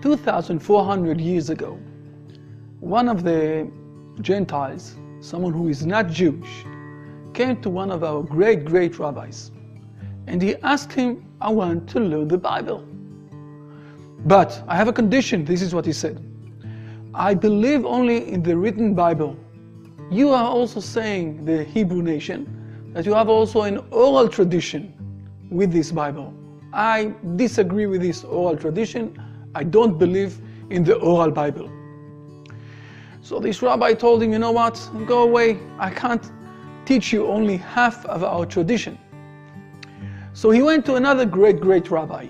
2,400 years ago, one of the Gentiles, someone who is not Jewish, came to one of our great rabbis, and he asked him, "I want to learn the Bible. But I have a condition." This is what he said. "I believe only in the written Bible. You are also saying, the Hebrew nation, that you have also an oral tradition with this Bible. I disagree with this oral tradition. I don't believe in the oral Bible." So this rabbi told him, "You know what? Go away. I can't teach you only half of our tradition." So he went to another great rabbi,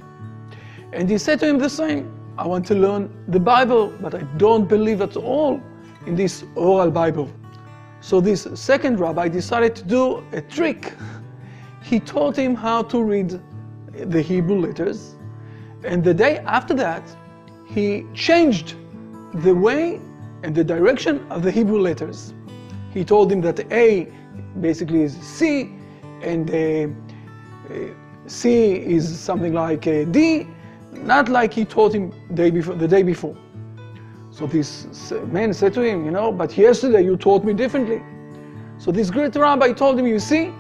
and he said to him the same. "I want to learn the Bible, but I don't believe at all in this oral Bible." So this second rabbi decided to do a trick. He taught him how to read the Hebrew letters, and the day after that, he changed the way and the direction of the Hebrew letters. He told him that A basically is C, and C is something like D, not like he taught him the day before. So this man said to him, "But yesterday you taught me differently." So this great rabbi told him, "You see,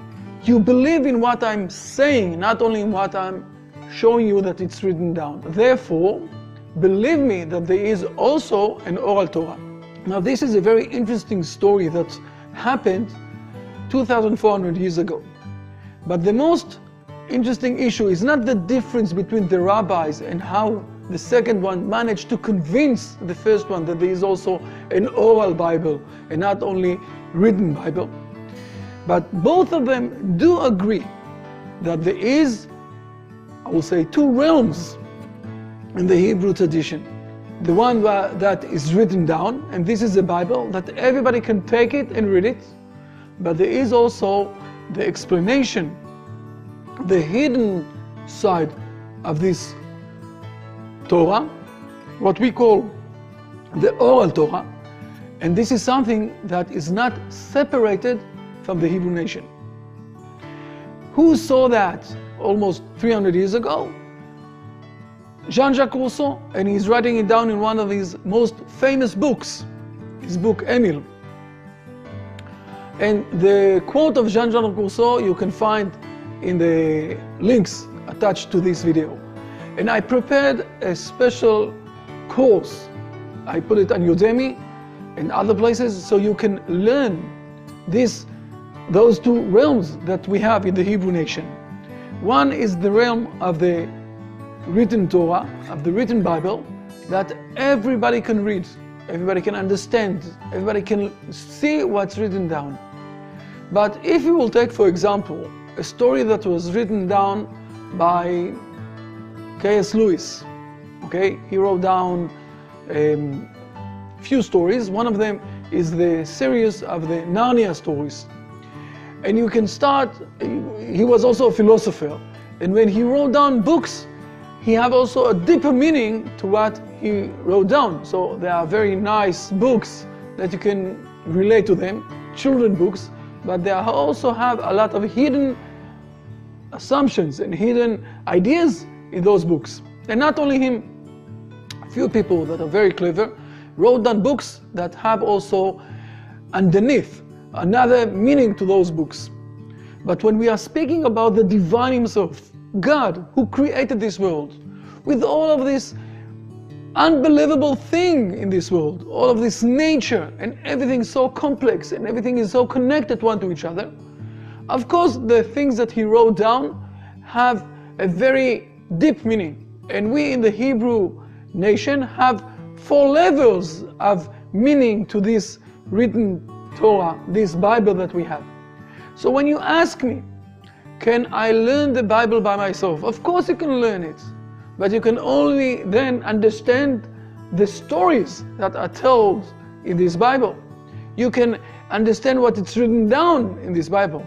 you believe in what I'm saying, not only in what I'm showing you that it's written down. Therefore, believe me that there is also an oral Torah." Now this is a very interesting story that happened 2,400 years ago. But the most interesting issue is not the difference between the rabbis and how the second one managed to convince the first one that there is also an oral Bible and not only written Bible. But both of them do agree that there is, I will say, two realms in the Hebrew tradition. The one that is written down, and this is the Bible, that everybody can take it and read it. But there is also the explanation, the hidden side of this Torah, what we call the oral Torah, and this is something that is not separated from the Hebrew nation. Who saw that almost 300 years ago? JeanJacques Rousseau, and he's writing it down in one of his most famous books, his book Emile. And the quote of JeanJacques Rousseau you can find in the links attached to this video. And I prepared a special course. I put it on Udemy and other places so you can learn those two realms that we have in the Hebrew nation. One is the realm of the written Torah, of the written Bible, that everybody can read, everybody can understand, everybody can see what's written down. But if you will take, for example, a story that was written down by Gaius Lewis, okay? He wrote down few stories. One of them is the series of the Narnia stories. And you can start, he was also a philosopher, and when he wrote down books, he had also a deeper meaning to what he wrote down. So there are very nice books that you can relate to them, children books, but they also have a lot of hidden assumptions and hidden ideas in those books. And not only him, a few people that are very clever wrote down books that have also underneath another meaning to those books. But when we are speaking about the divine himself, God who created this world, with all of this unbelievable thing in this world, all of this nature, and everything so complex and everything is so connected one to each other, of course the things that he wrote down have a very deep meaning. And we in the Hebrew nation have 4 levels of meaning to this written Torah, this Bible that we have. So when you ask me, can I learn the Bible by myself? Of course you can learn it, but you can only then understand the stories that are told in this Bible. You can understand what it's written down in this Bible,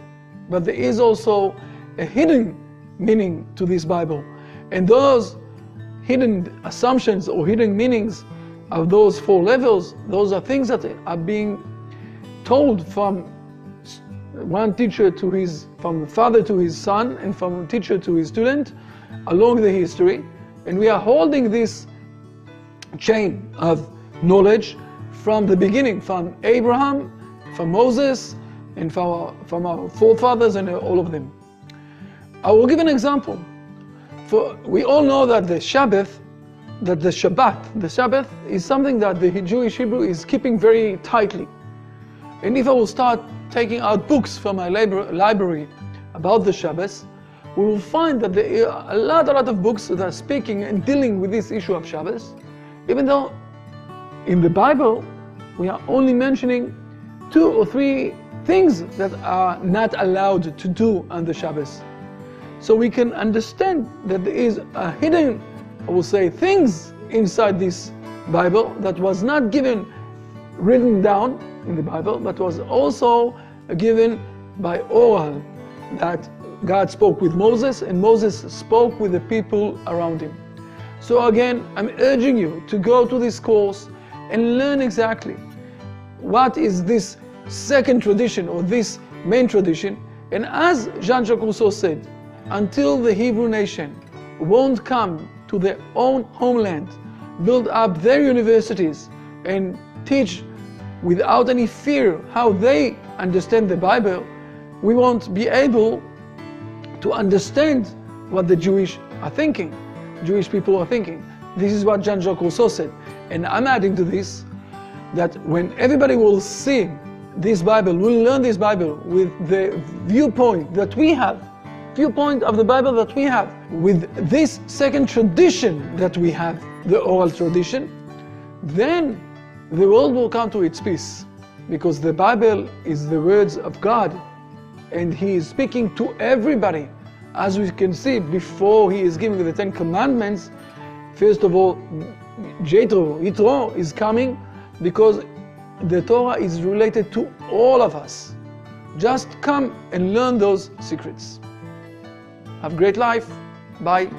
but there is also a hidden meaning to this Bible. And those hidden assumptions or hidden meanings of those 4 levels, those are things that are being told from one teacher from the father to his son, and from teacher to his student along the history. And we are holding this chain of knowledge from the beginning, from Abraham, from Moses, and from our forefathers and all of them. I will give an example. We all know that the Shabbat is something that the Jewish Hebrew is keeping very tightly. And if I will start taking out books from my library about the Shabbat, we will find that there are a lot of books that are speaking and dealing with this issue of Shabbat, even though in the Bible we are only mentioning 2 or 3 things that are not allowed to do on the Shabbat. So we can understand that there is a hidden, I will say, things inside this Bible that was not written down in the Bible, but was also given by oral, that God spoke with Moses and Moses spoke with the people around him. So again, I'm urging you to go to this course and learn exactly what is this second tradition or this main tradition. And as JeanJacques Rousseau said, until the Hebrew nation won't come to their own homeland, build up their universities and teach without any fear how they understand the Bible, we won't be able to understand what the Jewish people are thinking. This is what JeanJacques Rousseau said. And I'm adding to this that when everybody will see this Bible, will learn this Bible with the viewpoint that we have, viewpoint of the Bible that we have, with this second tradition that we have, the oral tradition, then the world will come to its peace, because the Bible is the words of God and He is speaking to everybody. As we can see, before He is giving the 10 Commandments, first of all, Yitro is coming, because the Torah is related to all of us. Just come and learn those secrets. Have a great life. Bye.